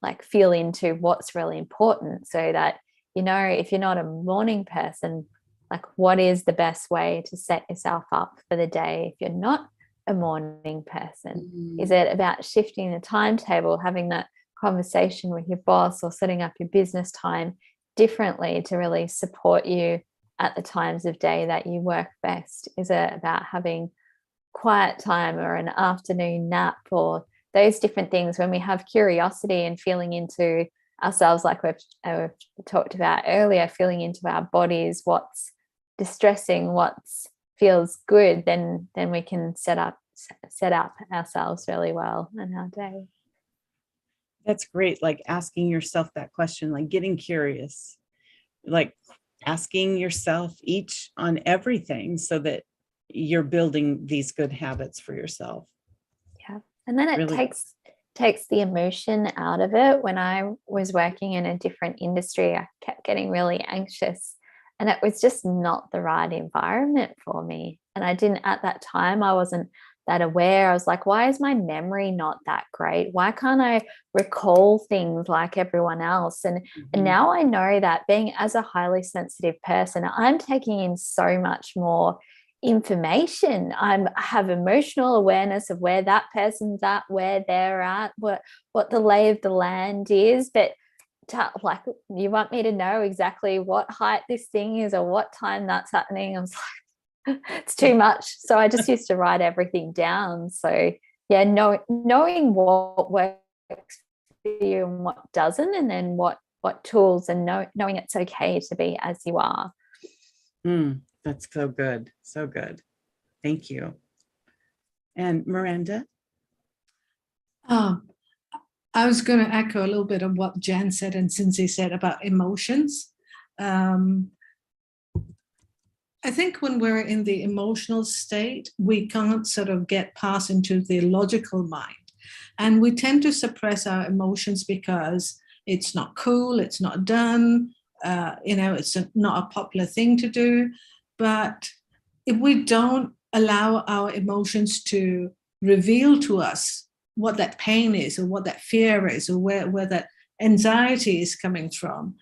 like feel into what's really important, so that, you know, if you're not a morning person, like what is the best way to set yourself up for the day if you're not a morning person? Is it about shifting the timetable, having that conversation with your boss, or setting up your business time differently to really support you at the times of day that you work best? Is it about having quiet time or an afternoon nap, or those different things? When we have curiosity and feeling into ourselves, like we've talked about earlier, feeling into our bodies, what's distressing, what feels good, then we can set up ourselves really well in our day. That's great. Like asking yourself that question, like getting curious, like asking yourself each on everything, so that you're building these good habits for yourself. Yeah. And then it really takes the emotion out of it. When I was working in a different industry, I kept getting really anxious, and it was just not the right environment for me. And I didn't, at that time, I wasn't that aware. I was like, why is my memory not that great? Why can't I recall things like everyone else? And now I know that, being as a highly sensitive person, I'm taking in so much more information. I have emotional awareness of where that person's at, where they're at, what the lay of the land is. But like, you want me to know exactly what height this thing is or what time that's happening? I was like, it's too much. So I just used to write everything down. So yeah, knowing what works for you and what doesn't, and then what tools, and knowing it's okay to be as you are. That's so good. So good. Thank you. And Miranda? I was going to echo a little bit of what Jan said and Cindy said about emotions. I think when we're in the emotional state, we can't sort of get past into the logical mind. And we tend to suppress our emotions because it's not cool, it's not done, it's not a popular thing to do. But if we don't allow our emotions to reveal to us what that pain is, or what that fear is, or where that anxiety is coming from,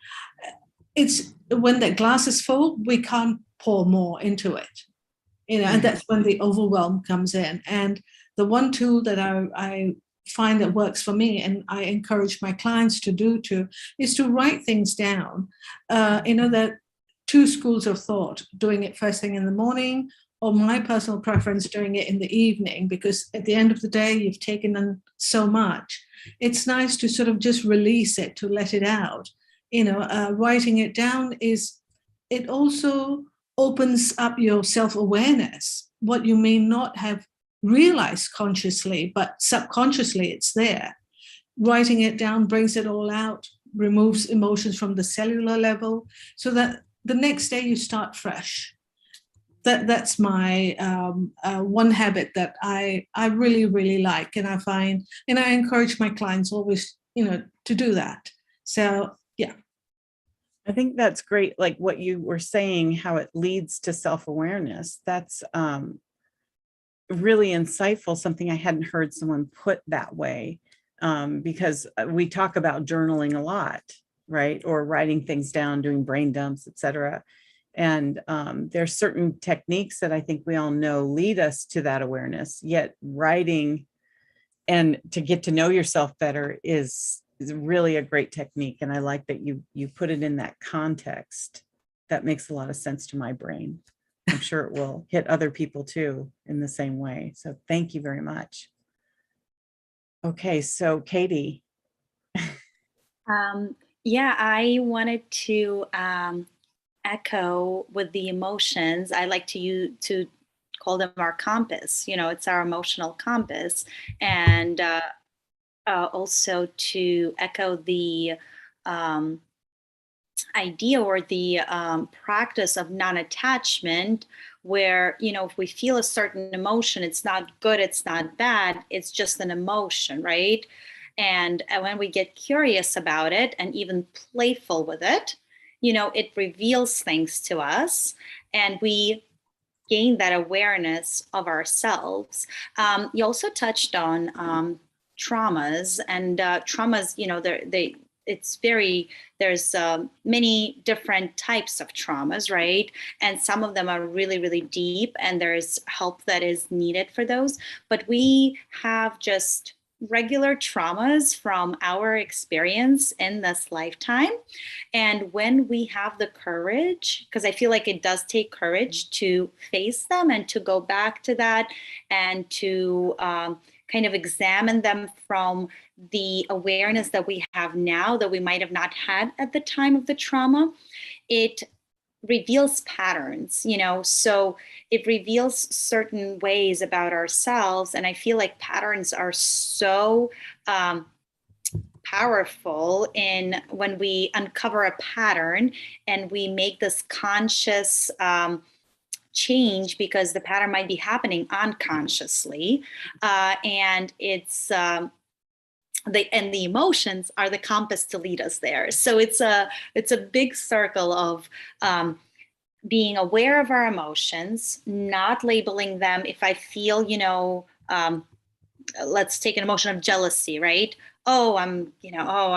it's when that glass is full, we can't pour more into it, and that's when the overwhelm comes in. And the one tool that I find that works for me, and I encourage my clients to do too, is to write things down. That two schools of thought, doing it first thing in the morning, or my personal preference, doing it in the evening, because at the end of the day, you've taken in so much. It's nice to sort of just release it, to let it out. Writing it down it also opens up your self-awareness, what you may not have realized consciously, but subconsciously it's there. Writing it down brings it all out, removes emotions from the cellular level, so that the next day you start fresh. That's my one habit that I really, really like, and I find, and I encourage my clients always, to do that. So yeah. I think that's great. Like what you were saying, how it leads to self-awareness. That's really insightful, something I hadn't heard someone put that way, because we talk about journaling a lot, right? Or writing things down, doing brain dumps, etc. And there's certain techniques that I think we all know lead us to that awareness, yet writing and to get to know yourself better is really a great technique. And I like that you put it in that context. That makes a lot of sense to my brain. I'm sure it will hit other people too in the same way. So thank you very much. Okay, so Katie. Yeah, I wanted to echo with the emotions. I like to call them our compass. It's our emotional compass, and also to echo the idea or the practice of non-attachment, where if we feel a certain emotion, it's not good, it's not bad, it's just an emotion, right? And when we get curious about it and even playful with it, it reveals things to us, and we gain that awareness of ourselves. You also touched on traumas, and traumas, there's many different types of traumas, right? And some of them are really, really deep, and there's help that is needed for those. But we have just regular traumas from our experience in this lifetime. And when we have the courage, because I feel like it does take courage to face them and to go back to that, and to kind of examine them from the awareness that we have now that we might have not had at the time of the trauma, it reveals patterns, so it reveals certain ways about ourselves. And I feel like patterns are so powerful in when we uncover a pattern and we make this conscious change, because the pattern might be happening unconsciously, and it's the emotions are the compass to lead us there. So it's a big circle of being aware of our emotions, not labeling them. If I feel, let's take an emotion of jealousy, right? Oh,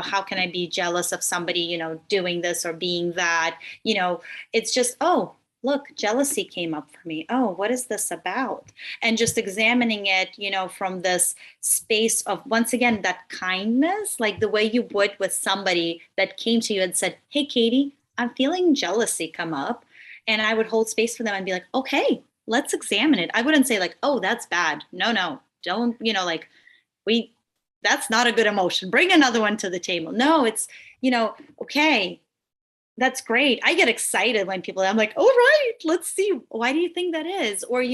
how can I be jealous of somebody, doing this or being that? It's just, oh, look, jealousy came up for me. Oh, what is this about? And just examining it, from this space of, once again, that kindness, like the way you would with somebody that came to you and said, hey, Katie, I'm feeling jealousy come up. And I would hold space for them and be like, okay, let's examine it. I wouldn't say like, oh, that's bad. No, don't, that's not a good emotion. Bring another one to the table. No, it's, okay, that's great. I get excited when I'm like, all right, let's see. Why do you think that is? Or,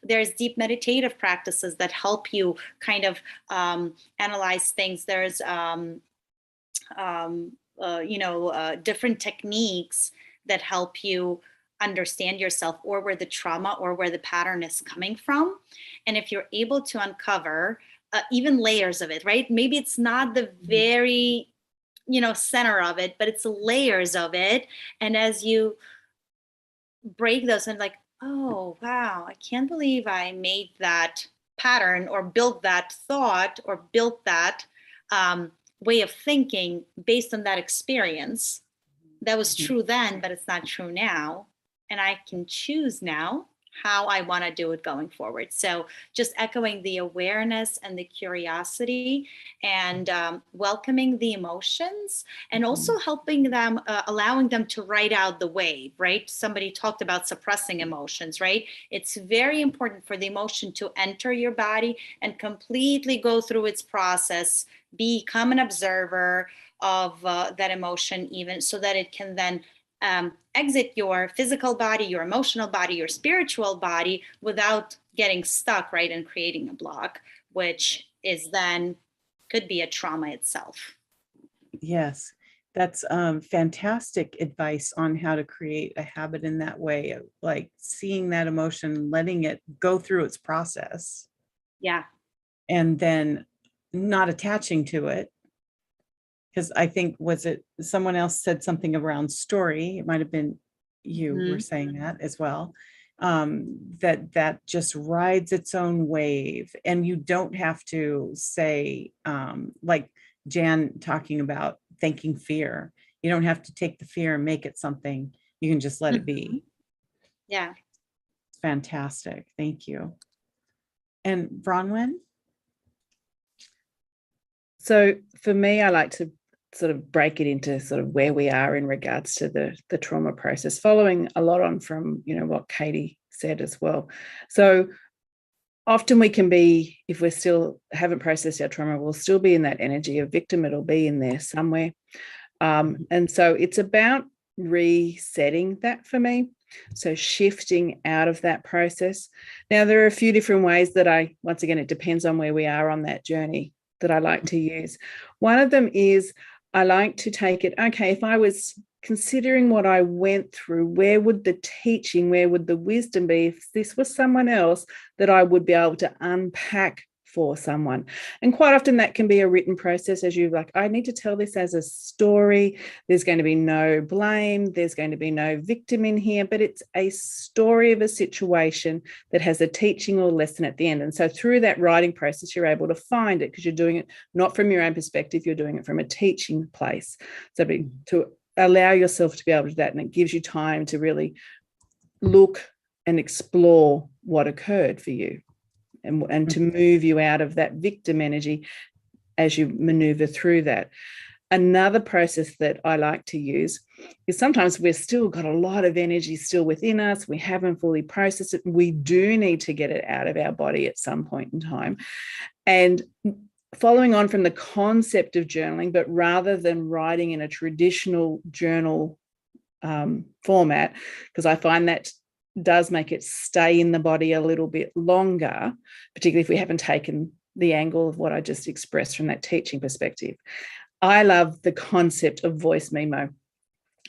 there's deep meditative practices that help you kind of analyze things. There's, different techniques that help you understand yourself, or where the trauma or where the pattern is coming from. And if you're able to uncover even layers of it, right? Maybe it's not the very center of it, but it's layers of it. And as you break those and like, oh, wow, I can't believe I made that pattern or built that thought or built that way of thinking based on that experience. That was true then, but it's not true now. And I can choose now how I want to do it going forward. So just echoing the awareness and the curiosity, and welcoming the emotions, and also helping them, allowing them to ride out the wave, right? Somebody talked about suppressing emotions, right? It's very important for the emotion to enter your body and completely go through its process, become an observer of that emotion, even so that it can then exit your physical body, your emotional body, your spiritual body without getting stuck, right, and creating a block, which is then could be a trauma itself. Yes, that's fantastic advice on how to create a habit in that way of like seeing that emotion, letting it go through its process, Yeah. and then not attaching to it. Because I think, was it someone else said something around story? It might have been you were saying that as well. That just rides its own wave, and you don't have to say, like Jan talking about thanking fear. You don't have to take the fear and make it something. You can just let it be. Yeah. It's fantastic. Thank you. And Bronwyn? So for me, I like to sort of break it into sort of where we are in regards to the trauma process, following a lot on from, what Katie said as well. So often we can be, if we still haven't processed our trauma, we'll still be in that energy of victim. It'll be in there somewhere. And so it's about resetting that for me. So shifting out of that process. Now, there are a few different ways that once again, it depends on where we are on that journey, that I like to use. One of them is I like to take it, okay, if I was considering what I went through, where would the teaching, where would the wisdom be if this was someone else that I would be able to unpack for someone? And quite often that can be a written process, as you like, I need to tell this as a story. There's going to be no blame. There's going to be no victim in here, but it's a story of a situation that has a teaching or lesson at the end. And so through that writing process, you're able to find it because you're doing it not from your own perspective, you're doing it from a teaching place. So to allow yourself to be able to do that, and it gives you time to really look and explore what occurred for you, and to move you out of that victim energy as you maneuver through that. Another process that I like to use is sometimes we've still got a lot of energy still within us. We haven't fully processed it. We do need to get it out of our body at some point in time. And following on from the concept of journaling, but rather than writing in a traditional journal format, because I find that does make it stay in the body a little bit longer, particularly if we haven't taken the angle of what I just expressed from that teaching perspective. I love the concept of voice memo.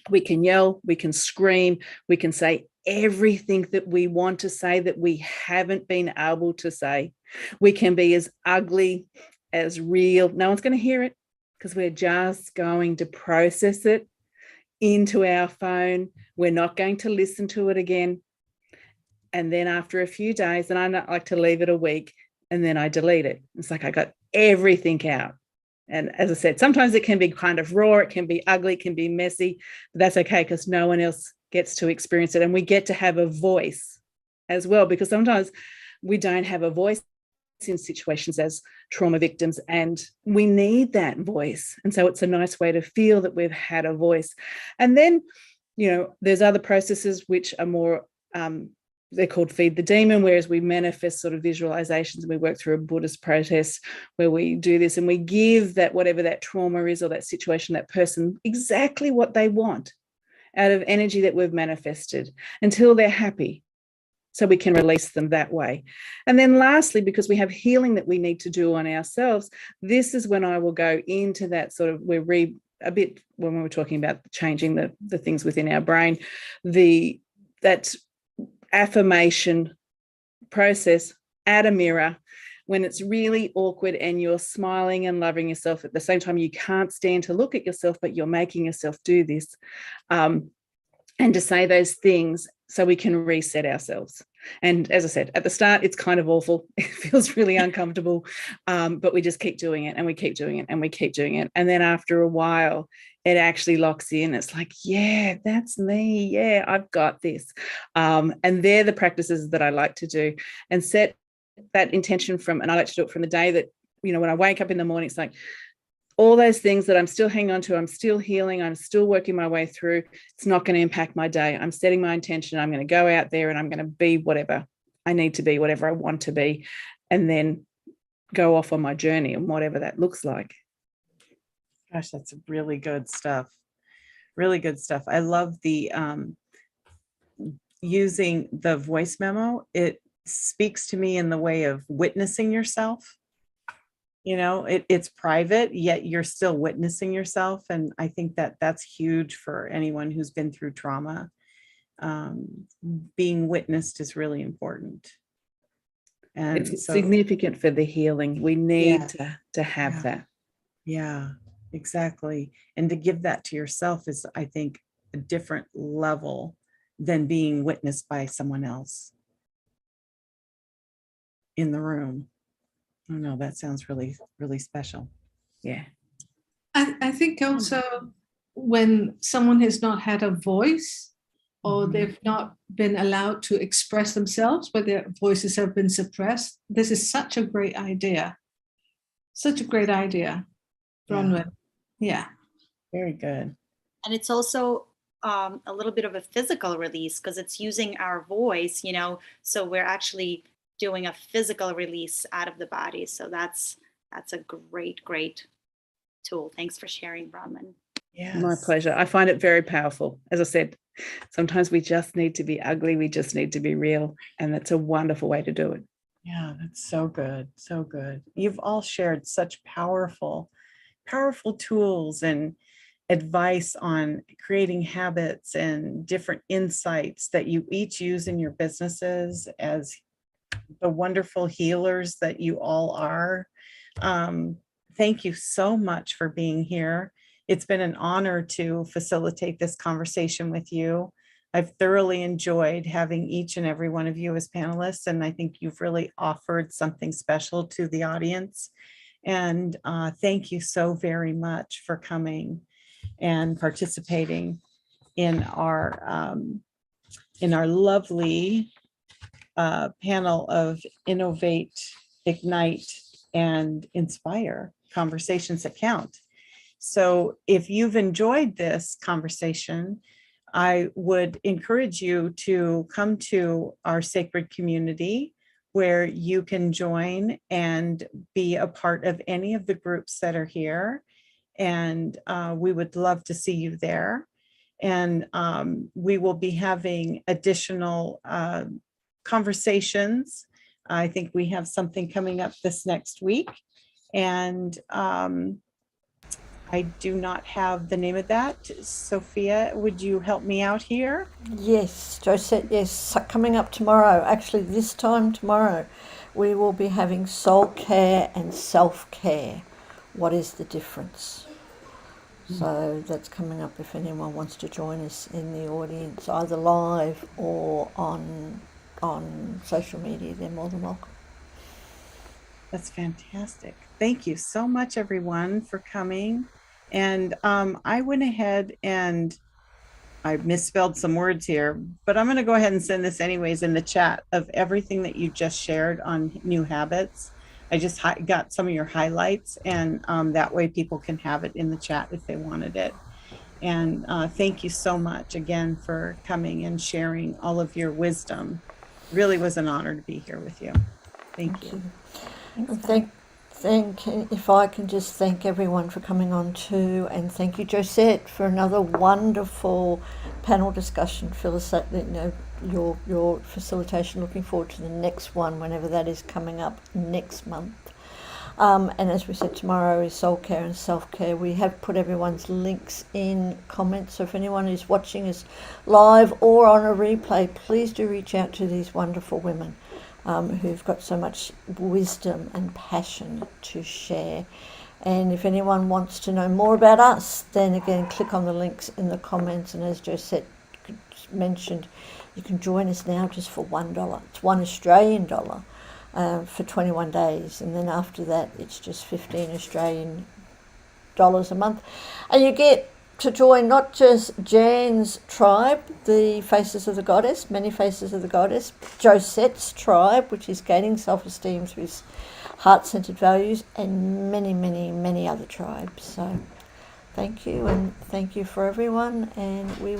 We can yell, we can scream, we can say everything that we want to say that we haven't been able to say. We can be as ugly, as real. No one's going to hear it because we're just going to process it into our phone. We're not going to listen to it again. And then after a few days, and I don't like to leave it a week, and then I delete it. It's like I got everything out. And as I said, sometimes it can be kind of raw, it can be ugly, it can be messy, but that's okay because no one else gets to experience it. And we get to have a voice as well, because sometimes we don't have a voice in situations as trauma victims, and we need that voice. And so it's a nice way to feel that we've had a voice. And then, there's other processes which are more, they're called feed the demon, whereas we manifest sort of visualizations, and we work through a Buddhist process where we do this and we give that, whatever that trauma is or that situation, that person, exactly what they want out of energy that we've manifested until they're happy. So we can release them that way. And then lastly, because we have healing that we need to do on ourselves, this is when I will go into that sort of, a bit when we were talking about changing the things within our brain, that affirmation process at a mirror when it's really awkward and you're smiling and loving yourself at the same time. You can't stand to look at yourself, but you're making yourself do this. And to say those things so we can reset ourselves. And as I said, at the start, it's kind of awful. It feels really uncomfortable, but we just keep doing it and we keep doing it and we keep doing it. And then after a while, it actually locks in. It's like, yeah, that's me. Yeah, I've got this. And they're the practices that I like to do, and set that intention from, and I like to do it from the day that, when I wake up in the morning, it's like, all those things that I'm still hanging on to, I'm still healing, I'm still working my way through, it's not going to impact my day. I'm setting my intention. I'm going to go out there and I'm going to be whatever I need to be, whatever I want to be, and then go off on my journey and whatever that looks like. Gosh, that's really good stuff. Really good stuff. I love the using the voice memo. It speaks to me in the way of witnessing yourself. It's private, yet you're still witnessing yourself. And I think that that's huge for anyone who's been through trauma. Being witnessed is really important. And it's significant for the healing. We need to have that. Yeah, exactly. And to give that to yourself is, I think, a different level than being witnessed by someone else in the room. Oh no, that sounds really, really special. Yeah. I think also when someone has not had a voice, or they've not been allowed to express themselves, where their voices have been suppressed, this is such a great idea. Such a great idea, Bronwyn. Yeah. Very good. And it's also a little bit of a physical release, because it's using our voice, so we're actually doing a physical release out of the body. So that's a great tool. Thanks for sharing, Bronwyn. Yeah, my pleasure. I find it very powerful. As I said, sometimes we just need to be ugly. We just need to be real. And that's a wonderful way to do it. Yeah, that's so good. So good. You've all shared such powerful tools and advice on creating habits and different insights that you each use in your businesses as the wonderful healers that you all are. Thank you so much for being here. It's been an honor to facilitate this conversation with you. I've thoroughly enjoyed having each and every one of you as panelists, and I think you've really offered something special to the audience. And thank you so very much for coming and participating in our lovely panel of Innovate, Ignite, and Inspire, conversations that count. So if you've enjoyed this conversation, I would encourage you to come to our sacred community, where you can join and be a part of any of the groups that are here. And we would love to see you there. And we will be having additional conversations. I think we have something coming up this next week. And I do not have the name of that. Sophia, would you help me out here? Yes, Josette, yes, coming up tomorrow, actually this time tomorrow, we will be having soul care and self-care. What is the difference? So that's coming up if anyone wants to join us in the audience, either live or on social media, they're more than welcome. That's fantastic. Thank you so much, everyone, for coming. And I went ahead and I misspelled some words here, but I'm going to go ahead and send this anyways in the chat of everything that you just shared on new habits. I just got some of your highlights, and that way people can have it in the chat if they wanted it. And thank you so much again for coming and sharing all of your wisdom. Really was an honor to be here with you. Thank you. If I can just thank everyone for coming on too, and thank you, Josette, for another wonderful panel discussion. Your facilitation. Looking forward to the next one, whenever that is coming up next month. And as we said, tomorrow is soul care and self-care. We have put everyone's links in comments, so if anyone is watching us live or on a replay, please do reach out to these wonderful women who've got so much wisdom and passion to share. And if anyone wants to know more about us, then again, click on the links in the comments, and as Josette mentioned, you can join us now just for $1. It's $1 Australian dollar for 21 days, and then after that it's just 15 Australian dollars a month, and you get to join not just Jan's tribe, the Faces of the Goddess, many Faces of the Goddess, Josette's tribe, which is gaining self-esteem through heart-centered values, and many, many, many other tribes. So thank you, and thank you for everyone, and we will